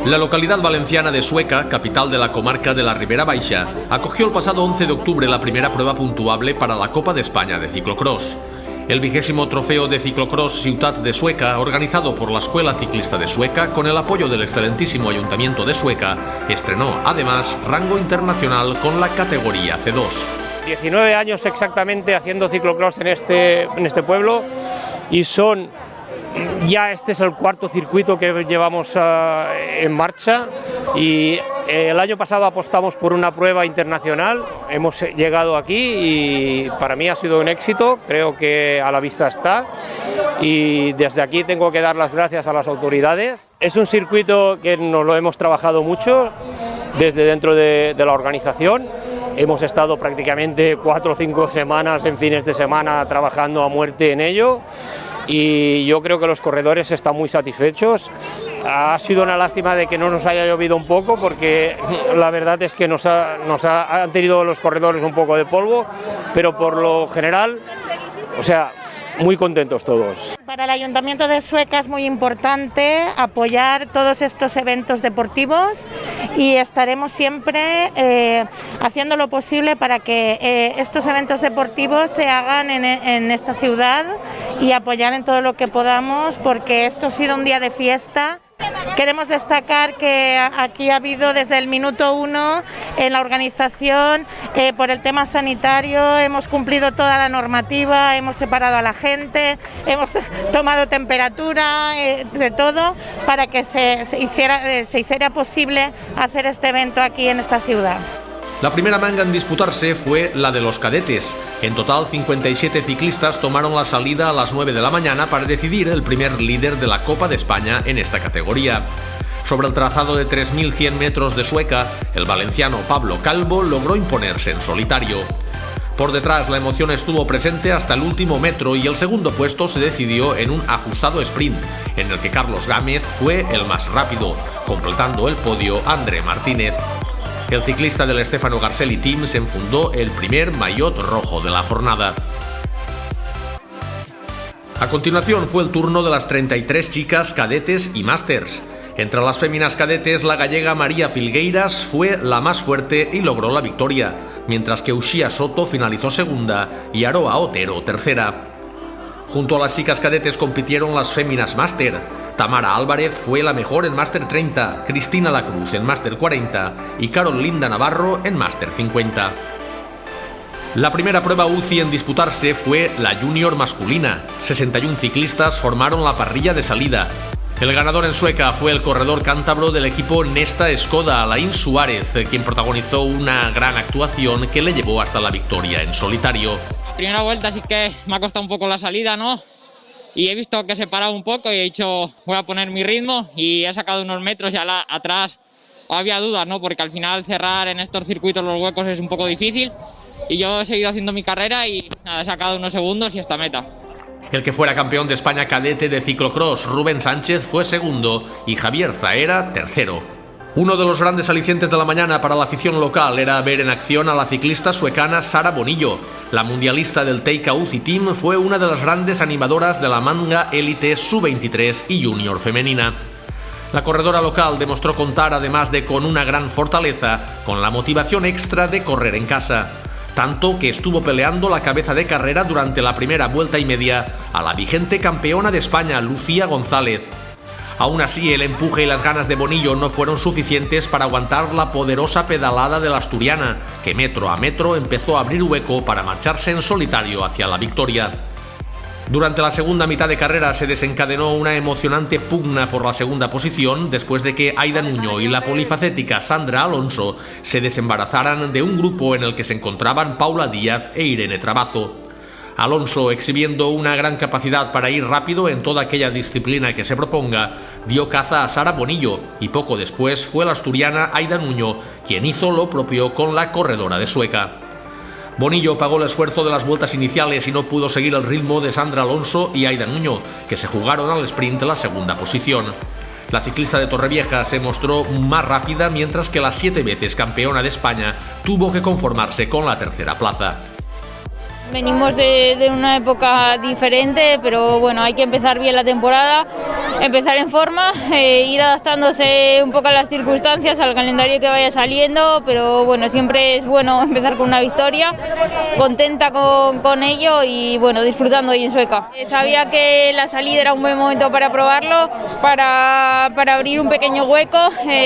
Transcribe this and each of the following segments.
La localidad valenciana de Sueca, capital de la comarca de la Ribera Baixa, acogió el pasado 11 de octubre la primera prueba puntuable para la Copa de España de ciclocross. El 20º trofeo de ciclocross Ciutat de Sueca, organizado por la Escuela Ciclista de Sueca con el apoyo del excelentísimo Ayuntamiento de Sueca, estrenó además rango internacional con la categoría C2. 19 años exactamente haciendo ciclocross en este pueblo y ya este es el cuarto circuito que llevamos en marcha y el año pasado apostamos por una prueba internacional, hemos llegado aquí y para mí ha sido un éxito, creo que a la vista está y desde aquí tengo que dar las gracias a las autoridades. Es un circuito que nos lo hemos trabajado mucho desde dentro de la organización. Hemos estado prácticamente 4 o 5 semanas en fines de semana trabajando a muerte en ello y yo creo que los corredores están muy satisfechos. Ha sido una lástima de que no nos haya llovido un poco porque la verdad es que han tenido los corredores un poco de polvo, pero por lo general, muy contentos todos. Para el Ayuntamiento de Sueca es muy importante apoyar todos estos eventos deportivos y estaremos siempre haciendo lo posible para que estos eventos deportivos se hagan en esta ciudad y apoyar en todo lo que podamos porque esto ha sido un día de fiesta. Queremos destacar que aquí ha habido desde el minuto 1 en la organización, por el tema sanitario, hemos cumplido toda la normativa, hemos separado a la gente, hemos tomado temperatura, de todo, para que se hiciera posible hacer este evento aquí en esta ciudad. La primera manga en disputarse fue la de los cadetes. En total, 57 ciclistas tomaron la salida a las 9 de la mañana para decidir el primer líder de la Copa de España en esta categoría. Sobre el trazado de 3.100 metros de Sueca, el valenciano Pablo Calvo logró imponerse en solitario. Por detrás, la emoción estuvo presente hasta el último metro y el segundo puesto se decidió en un ajustado sprint, en el que Carlos Gámez fue el más rápido, completando el podio André Martínez. El ciclista del Stefano Garzelli Team se enfundó el primer maillot rojo de la jornada. A continuación fue el turno de las 33 chicas cadetes y másters. Entre las féminas cadetes, la gallega María Filgueiras fue la más fuerte y logró la victoria, mientras que Uxía Soto finalizó segunda y Aroa Otero tercera. Junto a las chicas cadetes compitieron las féminas máster. Tamara Álvarez fue la mejor en Máster 30, Cristina Lacruz en Máster 40 y Carol Linda Navarro en Máster 50. La primera prueba UCI en disputarse fue la junior masculina. 61 ciclistas formaron la parrilla de salida. El ganador en Sueca fue el corredor cántabro del equipo Nesta Skoda, Alain Suárez, quien protagonizó una gran actuación que le llevó hasta la victoria en solitario. Primera vuelta sí que me ha costado un poco la salida, ¿no? Y he visto que se paraba un poco y he dicho voy a poner mi ritmo y he sacado unos metros y atrás había dudas, ¿no? Porque al final cerrar en estos circuitos los huecos es un poco difícil y yo he seguido haciendo mi carrera y he sacado unos segundos y esta meta. El que fuera campeón de España cadete de ciclocross, Rubén Sánchez, fue segundo y Javier Zaera tercero. Uno de los grandes alicientes de la mañana para la afición local era ver en acción a la ciclista suecana Sara Bonillo. La mundialista del Teika UCI Team fue una de las grandes animadoras de la manga élite sub-23 y junior femenina. La corredora local demostró contar, además de con una gran fortaleza, con la motivación extra de correr en casa. Tanto que estuvo peleando la cabeza de carrera durante la primera vuelta y media a la vigente campeona de España, Lucía González. Aún así, el empuje y las ganas de Bonillo no fueron suficientes para aguantar la poderosa pedalada de la asturiana, que metro a metro empezó a abrir hueco para marcharse en solitario hacia la victoria. Durante la segunda mitad de carrera se desencadenó una emocionante pugna por la segunda posición después de que Aida Nuño y la polifacética Sandra Alonso se desembarazaran de un grupo en el que se encontraban Paula Díaz e Irene Trabazo. Alonso, exhibiendo una gran capacidad para ir rápido en toda aquella disciplina que se proponga, dio caza a Sara Bonillo y poco después fue la asturiana Aida Nuño quien hizo lo propio con la corredora de Sueca. Bonillo pagó el esfuerzo de las vueltas iniciales y no pudo seguir el ritmo de Sandra Alonso y Aida Nuño, que se jugaron al sprint la segunda posición. La ciclista de Torrevieja se mostró más rápida, mientras que la 7 veces campeona de España tuvo que conformarse con la tercera plaza. Venimos de una época diferente, pero bueno, hay que empezar bien la temporada, empezar en forma, ir adaptándose un poco a las circunstancias, al calendario que vaya saliendo, pero bueno, siempre es bueno empezar con una victoria, contenta con ello y bueno, disfrutando ahí en Sueca. Sabía que la salida era un buen momento para probarlo, para abrir un pequeño hueco,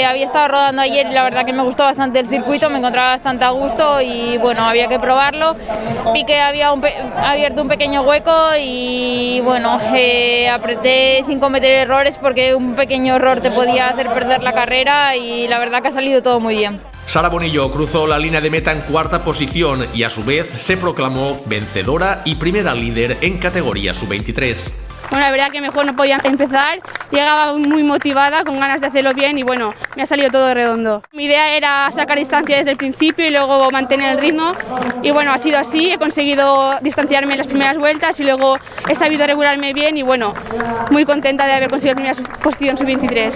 había estado rodando ayer y la verdad que me gustó bastante el circuito, me encontraba bastante a gusto y bueno, había que probarlo. Vi que había abierto un pequeño hueco y bueno, apreté sin cometer errores porque un pequeño error te podía hacer perder la carrera y la verdad que ha salido todo muy bien. Sara Bonillo cruzó la línea de meta en cuarta posición y a su vez se proclamó vencedora y primera líder en categoría sub-23. Bueno, la verdad que mejor no podía empezar, llegaba muy motivada, con ganas de hacerlo bien y bueno, me ha salido todo redondo. Mi idea era sacar distancia desde el principio y luego mantener el ritmo y bueno, ha sido así, he conseguido distanciarme en las primeras vueltas y luego he sabido regularme bien y bueno, muy contenta de haber conseguido la primera posición sub-23.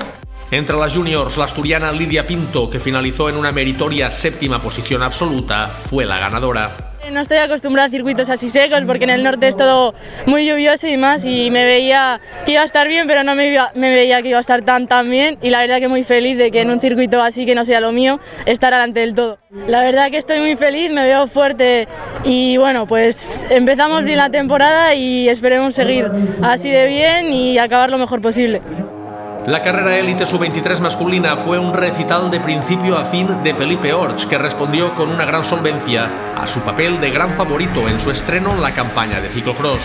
Entre las juniors, la asturiana Lidia Pinto, que finalizó en una meritoria séptima posición absoluta, fue la ganadora. No estoy acostumbrada a circuitos así secos porque en el norte es todo muy lluvioso y más y me veía que iba a estar bien pero no me veía que iba a estar tan bien y la verdad que muy feliz de que en un circuito así que no sea lo mío estar delante del todo. La verdad que estoy muy feliz, me veo fuerte y bueno pues empezamos bien la temporada y esperemos seguir así de bien y acabar lo mejor posible. La carrera élite sub-23 masculina fue un recital de principio a fin de Felipe Orts, que respondió con una gran solvencia a su papel de gran favorito en su estreno en la campaña de ciclocross.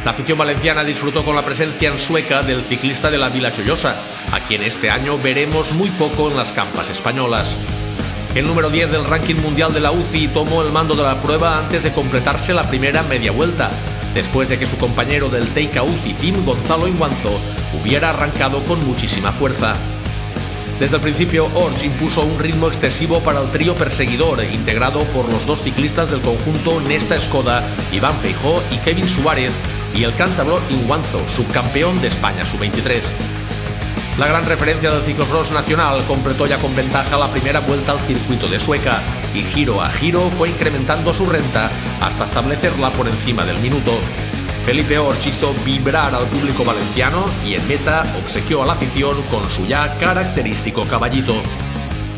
La afición valenciana disfrutó con la presencia en Sueca del ciclista de la Vila Chollosa, a quien este año veremos muy poco en las campas españolas. El número 10 del ranking mundial de la UCI tomó el mando de la prueba antes de completarse la primera media vuelta, después de que su compañero del Teica UCI Team, Gonzalo Inguanzo, hubiera arrancado con muchísima fuerza. Desde el principio, Orts impuso un ritmo excesivo para el trío perseguidor, integrado por los dos ciclistas del conjunto Nesta Skoda, Iván Feijó y Kevin Suárez, y el cántabro Inguanzo, subcampeón de España sub-23. La gran referencia del ciclocross nacional completó ya con ventaja la primera vuelta al circuito de Sueca y giro a giro fue incrementando su renta hasta establecerla por encima del minuto. Felipe Orts hizo vibrar al público valenciano y en meta obsequió a la afición con su ya característico caballito.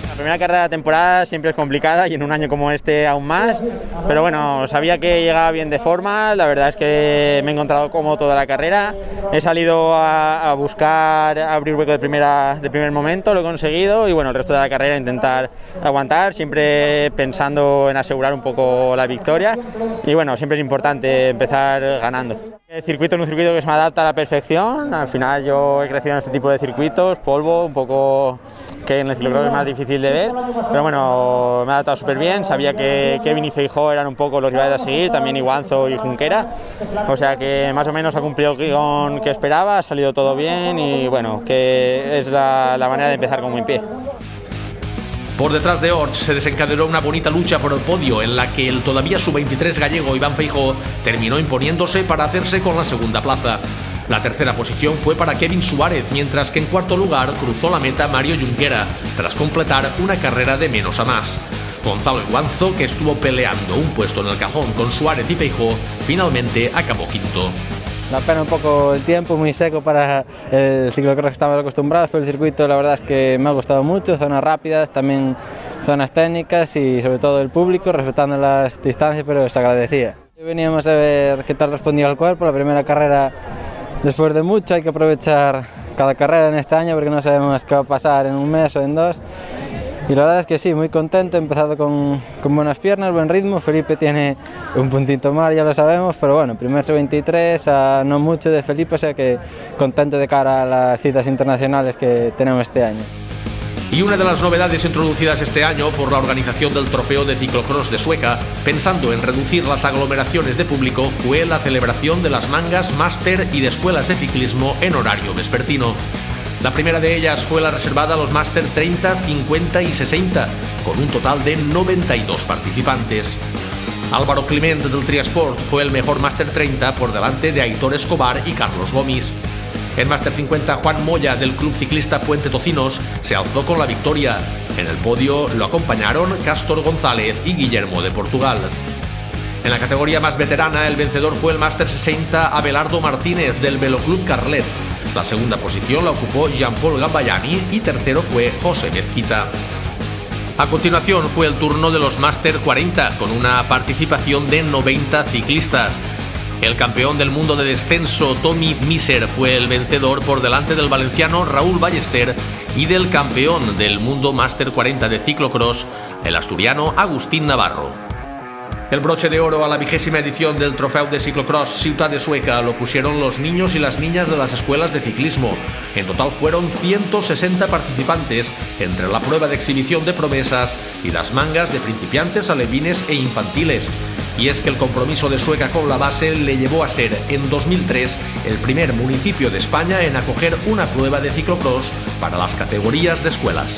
La primera carrera de la temporada siempre es complicada y en un año como este aún más, pero bueno, sabía que llegaba bien de forma, la verdad es que me he encontrado cómodo toda la carrera, he salido a buscar abrir hueco de primer momento, lo he conseguido y bueno, el resto de la carrera intentar aguantar, siempre pensando en asegurar un poco la victoria y bueno, siempre es importante empezar ganando. El circuito es un circuito que se me adapta a la perfección, al final yo he crecido en este tipo de circuitos, polvo, un poco que en el ciclocross es más difícil de ver, pero bueno, me ha adaptado súper bien, sabía que Kevin y Feijó eran un poco los rivales a seguir, también Iguanzo y Junquera, o sea que más o menos ha cumplido con que esperaba, ha salido todo bien y bueno, que es la manera de empezar con buen pie. Por detrás de Orts se desencadenó una bonita lucha por el podio en la que el todavía sub-23 gallego Iván Feijó terminó imponiéndose para hacerse con la segunda plaza. La tercera posición fue para Kevin Suárez, mientras que en cuarto lugar cruzó la meta Mario Junquera, tras completar una carrera de menos a más. Gonzalo Inguanzo, que estuvo peleando un puesto en el cajón con Suárez y Feijó, finalmente acabó quinto. Da pena un poco el tiempo, muy seco para el ciclocross que estamos acostumbrados, pero el circuito la verdad es que me ha gustado mucho, zonas rápidas, también zonas técnicas y sobre todo el público, respetando las distancias, pero se agradecía. Veníamos a ver qué tal respondía el cuerpo, la primera carrera después de mucho, hay que aprovechar cada carrera en este año porque no sabemos qué va a pasar en un mes o en dos. Y la verdad es que sí, muy contento, he empezado con buenas piernas, buen ritmo, Felipe tiene un puntito más, ya lo sabemos, pero bueno, primer sub-23, a no mucho de Felipe, o sea que contento de cara a las citas internacionales que tenemos este año. Y una de las novedades introducidas este año por la organización del Trofeo de Ciclocross de Sueca, pensando en reducir las aglomeraciones de público, fue la celebración de las mangas máster y de escuelas de ciclismo en horario vespertino. La primera de ellas fue la reservada a los máster 30, 50 y 60, con un total de 92 participantes. Álvaro Clement del Triasport fue el mejor máster 30 por delante de Aitor Escobar y Carlos Gomis. En máster 50, Juan Moya del Club Ciclista Puente Tocinos se alzó con la victoria. En el podio lo acompañaron Cástor González y Guillermo de Portugal. En la categoría más veterana, el vencedor fue el Máster 60 Abelardo Martínez del Veloclub Carlet. La segunda posición la ocupó Jean-Paul Gambayani y tercero fue José Mezquita. A continuación fue el turno de los Máster 40, con una participación de 90 ciclistas. El campeón del mundo de descenso, Tommy Miser, fue el vencedor por delante del valenciano Raúl Ballester y del campeón del mundo Máster 40 de ciclocross, el asturiano Agustín Navarro. El broche de oro a la 20ª edición del Trofeu de Ciclocross Ciutat de Sueca lo pusieron los niños y las niñas de las escuelas de ciclismo. En total fueron 160 participantes entre la prueba de exhibición de promesas y las mangas de principiantes, alevines e infantiles. Y es que el compromiso de Sueca con la base le llevó a ser, en 2003, el primer municipio de España en acoger una prueba de ciclocross para las categorías de escuelas.